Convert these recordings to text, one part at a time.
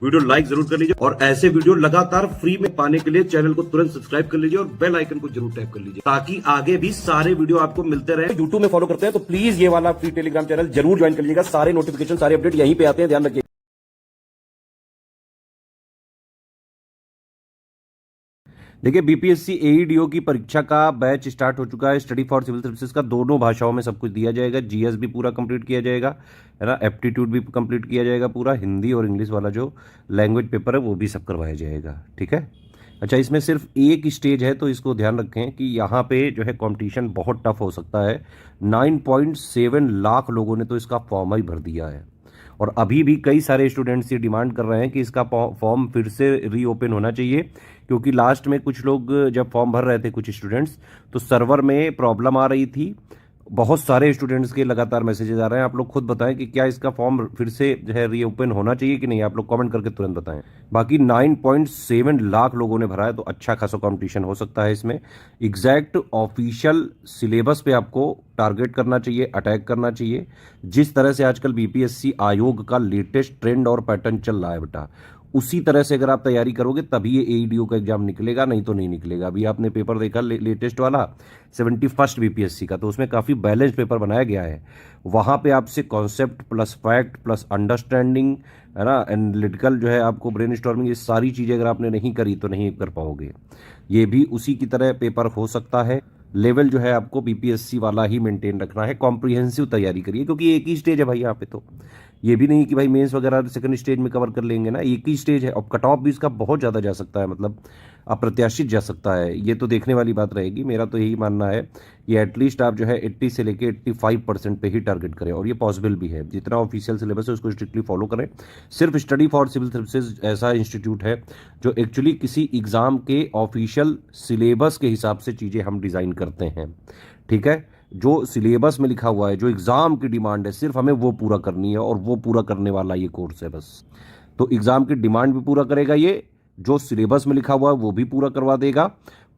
Video like जरूर कर लीजिए और ऐसे वीडियो लगातार फ्री में पाने के लिए चैनल को तुरंत सब्सक्राइब कर लीजिए और बेल आइकन को जरूर टैप कर लीजिए ताकि आगे भी सारे वीडियो आपको मिलते रहे। यूट्यूब में फॉलो करते हैं तो प्लीज ये वाला फ्री टेलीग्राम चैनल जरूर ज्वाइन कर लीजिएगा। सारे नोटिफिकेशन सारे अपडेट यहीं पे आते हैं, ध्यान रखिए। देखिए, बीपीएससी एईडीओ की परीक्षा का बैच स्टार्ट हो चुका है। स्टडी फॉर सिविल सर्विसेज का दोनों भाषाओं में सब कुछ दिया जाएगा। जीएस भी पूरा कंप्लीट किया जाएगा, है ना। एप्टीट्यूड भी कंप्लीट किया जाएगा पूरा। हिंदी और इंग्लिश वाला जो लैंग्वेज पेपर है वो भी सब करवाया जाएगा, ठीक है। अच्छा, इसमें सिर्फ एक स्टेज है तो इसको ध्यान रखें कि यहाँ पे जो है कंपटीशन बहुत टफ हो सकता है। 9.7 लाख लोगों ने तो इसका फॉर्म ही भर दिया है और अभी भी कई सारे स्टूडेंट्स ये डिमांड कर रहे हैं कि इसका फॉर्म फिर से रीओपन होना चाहिए, क्योंकि लास्ट में कुछ लोग जब फॉर्म भर रहे थे कुछ स्टूडेंट्स, तो सर्वर में प्रॉब्लम आ रही थी। बहुत सारे स्टूडेंट्स के लगातार मैसेजेस आ रहे हैं। आप लोग खुद बताएं कि क्या इसका फॉर्म फिर से जो है रीओपन होना चाहिए कि नहीं। आप लोग कमेंट करके तुरंत बताएं। बाकी 9.7 लाख लोगों ने भरा है तो अच्छा खासा कंपटीशन हो सकता है इसमें। एग्जैक्ट ऑफिशियल सिलेबस पे आपको टारगेट करना चाहिए, अटैक करना चाहिए। जिस तरह से आजकल बीपीएससी आयोग का लेटेस्ट ट्रेंड और पैटर्न चल रहा है बेटा, उसी तरह से अगर आप तैयारी करोगे तभी ये एईडीओ का एग्जाम निकलेगा, नहीं तो नहीं निकलेगा। अभी आपने पेपर देखा लेटेस्ट वाला 71st बीपीएससी का, तो उसमें काफ़ी बैलेंस पेपर बनाया गया है। वहाँ पे आपसे concept plus fact plus understanding, है ना, एनालिटिकल जो है आपको ब्रेन स्टॉर्मिंग, ये सारी चीज़ें अगर आपने नहीं करी तो नहीं कर पाओगे। ये भी उसी की तरह पेपर हो सकता है। लेवल जो है आपको बीपीएससी वाला ही मेंटेन रखना है। कॉम्प्रिहेंसिव तैयारी करिए, क्योंकि एक ही स्टेज है भाई यहाँ पे। तो ये भी नहीं कि भाई मेंस वगैरह सेकंड स्टेज में कवर कर लेंगे ना, एक ही स्टेज है। और कट ऑफ भी इसका बहुत ज़्यादा जा सकता है, मतलब अप्रत्याशित जा सकता है। ये तो देखने वाली बात रहेगी। मेरा तो यही मानना है कि एटलीस्ट आप जो है 80 से लेके 85% पे ही टारगेट करें, और ये पॉसिबल भी है। जितना ऑफिशियल सिलेबस है उसको स्ट्रिक्टली फॉलो करें। सिर्फ स्टडी फॉर सिविल सर्विसेज ऐसा इंस्टीट्यूट है जो एक्चुअली किसी एग्ज़ाम के ऑफिशियल सिलेबस के हिसाब से चीज़ें हम डिज़ाइन करते हैं, ठीक है। जो सिलेबस में लिखा हुआ है, जो एग्ज़ाम की डिमांड है, सिर्फ हमें वो पूरा करनी है और वो पूरा करने वाला ये कोर्स है बस। तो एग्ज़ाम की डिमांड भी पूरा करेगा ये, जो सिलेबस में लिखा हुआ है वो भी पूरा करवा देगा,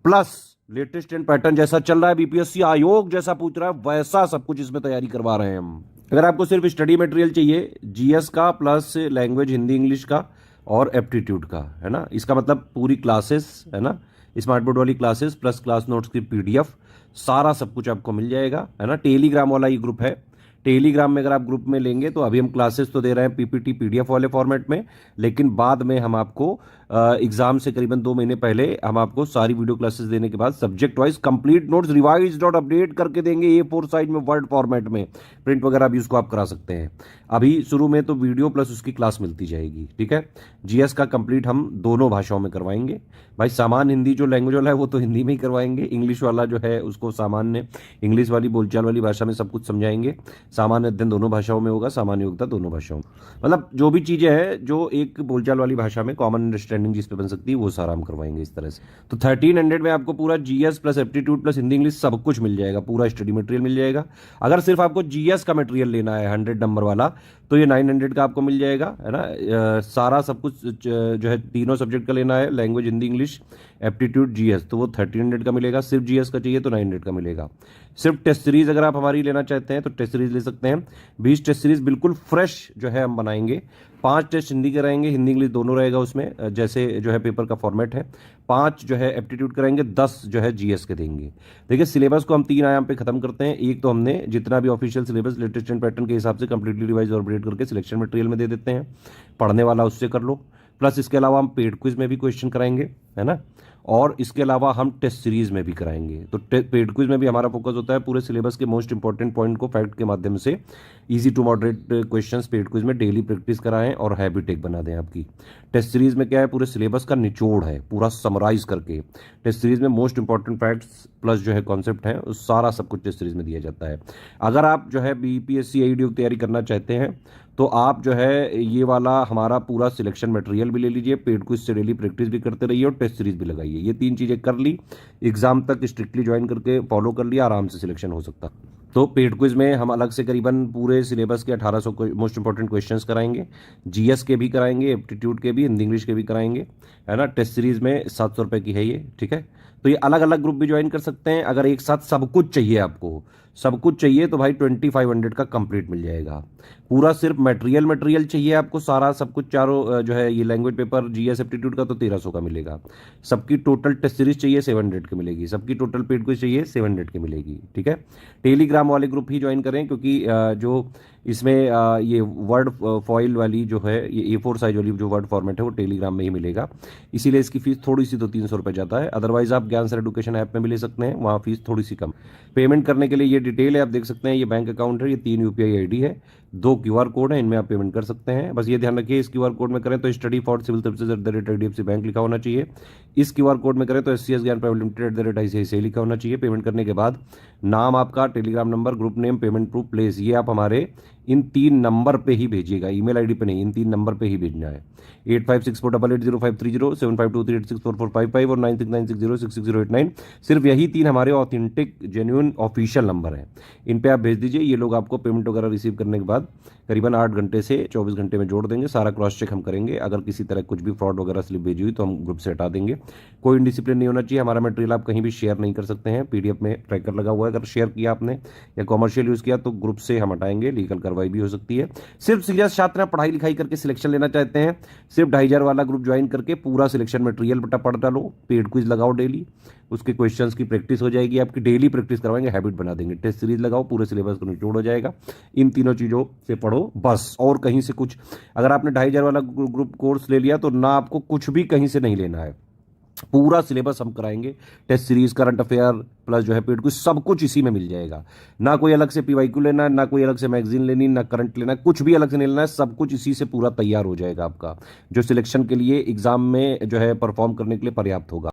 प्लस लेटेस्ट एंड पैटर्न जैसा चल रहा है, बीपीएससी आयोग जैसा पूछ रहा है, वैसा सब कुछ इसमें तैयारी करवा रहे हैं हम। अगर आपको सिर्फ स्टडी मटेरियल चाहिए जीएस का प्लस लैंग्वेज हिंदी इंग्लिश का और एप्टीट्यूड का, है ना, इसका मतलब पूरी क्लासेस, है ना, स्मार्ट बोर्ड वाली क्लासेस प्लस क्लास नोट्स की पीडीएफ, सारा सब कुछ आपको मिल जाएगा, है ना। टेलीग्राम वाला ये ग्रुप है। टेलीग्राम में अगर आप ग्रुप में लेंगे तो अभी हम क्लासेस तो दे रहे हैं पीपीटी पीडीएफ वाले फॉर्मेट में, लेकिन बाद में हम आपको एग्जाम से करीबन 2 महीने पहले हम आपको सारी वीडियो क्लासेस देने के बाद subject wise complete notes revised और अपडेट करके देंगे A4 साइज में वर्ड फॉर्मेट में। प्रिंट वगैरह भी उसको आप करा सकते हैं। अभी शुरू में तो वीडियो प्लस उसकी क्लास मिलती जाएगी, ठीक है। जीएस का कंप्लीट हम दोनों भाषाओं में करवाएंगे भाई। सामान्य हिंदी जो लैंग्वेज वाला है वो तो हिंदी में ही करवाएंगे। इंग्लिश वाला जो है उसको सामान्य इंग्लिश वाली बोलचाल वाली भाषा में सब कुछ समझाएंगे। सामान्य अध्ययन दोनों भाषाओं में होगा, सामान्य योग्यता दोनों भाषाओं में। मतलब जो भी चीज़ें हैं जो एक बोलचाल वाली भाषा में कॉमन अंडरस्टैंडिंग जिस पे बन सकती है वो सारा हम करवाएंगे इस तरह से। तो 1300 में आपको पूरा GS plus aptitude plus Hindi English सब कुछ मिल जाएगा, पूरा स्टडी मटेरियल मिल जाएगा। अगर सिर्फ आपको जीएस का मटेरियल लेना है 100 नंबर वाला तो ये 900 का आपको मिल जाएगा, है ना। सारा सब कुछ जो है तीनों सब्जेक्ट का लेना है, language Hindi English aptitude GS, तो वो 1300 का मिलेगा। सिर्फ जीएस का चाहिए तो 900 का मिलेगा। सिर्फ टेस्ट सीरीज अगर आप हमारी लेना चाहते हैं तो टेस्ट सीरीज ले सकते हैं। 20 टेस्ट सीरीज बिल्कुल फ्रेश जो है हम बनाएंगे। 5 टेस्ट हिंदी के रहेंगे, हिंदी इंग्लिश दोनों रहेगा उसमें, जैसे जो है पेपर का फॉर्मेट है। 5 जो है एप्टीट्यूड कराएंगे, 10 जो है जीएस के देंगे। देखिए, सिलेबस को हम 3 आयाम पे खत्म करते हैं। एक तो हमने जितना भी official syllabus latest and pattern के हिसाब से कंप्लीटली रिवाइज और अपडेट करके सिलेक्शन मटेरियल में दे देते हैं। पढ़ने वाला उससे कर लो, प्लस इसके अलावा हम पेड क्विज में भी क्वेश्चन कराएंगे, है ना। और इसके अलावा हम टेस्ट सीरीज में भी कराएंगे। तो पेड क्विज में भी हमारा फोकस होता है पूरे सिलेबस के मोस्ट इंपॉर्टेंट पॉइंट को फैक्ट के माध्यम से easy to moderate questions paid quiz में डेली प्रैक्टिस कराएं और हैबिट एक बना दें आपकी। टेस्ट सीरीज में क्या है, पूरे सिलेबस का निचोड़ है पूरा समराइज करके। टेस्ट सीरीज में मोस्ट इंपॉर्टेंट फैक्ट्स प्लस जो है कॉन्सेप्ट है उस सारा सब कुछ टेस्ट सीरीज में दिया जाता है। अगर आप जो है बीपीएससी एईडीओ की तैयारी करना चाहते हैं तो आप जो है ये वाला हमारा पूरा सिलेक्शन मटेरियल भी ले लीजिए, पेड क्विज से डेली प्रैक्टिस भी करते रहिए और टेस्ट सीरीज भी लगाइए। ये 3 चीज़ें कर ली, एग्जाम तक स्ट्रिक्टली ज्वाइन करके फॉलो कर लिया, आराम से सिलेक्शन हो सकता। तो पेड क्विज में हम अलग से करीबन पूरे सिलेबस के 1800 मोस्ट इंपॉर्टेंट क्वेश्चंस कराएंगे। जीएस के भी कराएंगे, एप्टीट्यूड के भी, हिंदी इंग्लिश के भी कराएंगे, है ना। टेस्ट सीरीज में 700 रुपये की है ये, ठीक है। तो ये अलग अलग ग्रुप भी ज्वाइन कर सकते हैं। अगर एक साथ सब कुछ चाहिए, आपको सब कुछ चाहिए, तो भाई 2500 का कंप्लीट मिल जाएगा पूरा। सिर्फ मटेरियल चाहिए आपको, सारा सब कुछ, चारों जो है ये लैंग्वेज पेपर, जीएस एप्टीट्यूड का तो 1300 का मिलेगा। सबकी टोटल टेस्ट सीरीज चाहिए 700 की मिलेगी। सबकी टोटल पेड क्विज चाहिए 700 की मिलेगी। ठीक है, टेलीग्राम वाले ग्रुप ही ज्वाइन करें, क्योंकि जो इसमें ये वर्ड फॉइल वाली जो है, ये A4 साइज वाली जो वर्ड फॉर्मेट है, वो टेलीग्राम में ही मिलेगा। इसीलिए इसकी फीस थोड़ी सी तो 300 रुपये जाता है। अदरवाइज आप ज्ञान सर एडुकेशन ऐप में भी ले सकते हैं, वहाँ फीस थोड़ी सी कम। पेमेंट करने के लिए ये डिटेल है, आप देख सकते हैं। ये बैंक अकाउंट है, ये 3 UPI ID है, 2 QR कोड है, इनमें आप पेमेंट कर सकते हैं। बस ये ध्यान रखिए, इस QR कोड में करें तो study for civil services @IDFC bank लिखा होना चाहिए। इस QR कोड में करें तो SCS ज्ञान प्राइवेट लिमिटेड @ICICI लिखा होना चाहिए। पेमेंट करने के बाद नाम आपका, Telegram number, group name, payment proof, place, ये आप हमारे इन 3 नंबर पे ही भेजिएगा, ईमेल आईडी पे नहीं, इन 3 नंबर पे ही भेजना है। 8564880530, 7523864455 और 9696066089। सिर्फ यही 3 हमारे ऑथेंटिक जेन्युइन ऑफिशियल नंबर हैं, इन पे आप भेज दीजिए। ये लोग आपको पेमेंट वगैरह रिसीव करने के बाद करीबन 8 घंटे से 24 घंटे में जोड़ देंगे। सारा क्रॉस चेक हम करेंगे, अगर किसी तरह कुछ भी फ्रॉड वगैरह स्लिप भेजी हुई तो हम ग्रुप से हटा देंगे। कोई इनडिसिप्लिन नहीं होना चाहिए। हमारा मटेरियल आप कहीं भी शेयर नहीं कर सकते हैं, PDF में ट्रैकर लगा हुआ है। अगर शेयर किया आपने या कॉमर्शियल यूज़ किया तो ग्रुप से हम हटाएंगे, लीगल कार्रवाई भी हो सकती है। सिर्फ सीरियस छात्र हैं, पढ़ाई लिखाई करके सिलेक्शन लेना चाहते हैं, सिर्फ 2500 वाला ग्रुप ज्वाइन करके पूरा सिलेक्शन मटेरियल बेटा पढ़ डालो, पेड क्विज लगाओ डेली, उसके क्वेश्चंस की प्रैक्टिस हो जाएगी, आपकी डेली प्रैक्टिस करवाएंगे, हैबिट बना देंगे। टेस्ट सीरीज लगाओ, पूरे सिलेबस को निचोड़ हो जाएगा। इन तीनों चीज़ों से पढ़ो बस, और कहीं से कुछ। अगर आपने 2500 वाला ग्रुप कोर्स ले लिया तो ना आपको कुछ भी कहीं से नहीं लेना है, पूरा सिलेबस हम कराएंगे। Test series, current affair plus जो है पेड क्विज, सब कुछ इसी में मिल जाएगा। ना कोई अलग से PYQ लेना है, ना कोई अलग से मैगजीन लेनी, ना करंट लेना है, कुछ भी अलग से नहीं लेना है। सब कुछ इसी से पूरा तैयार हो जाएगा आपका, जो सिलेक्शन के लिए एग्जाम में जो है परफॉर्म करने के लिए पर्याप्त होगा।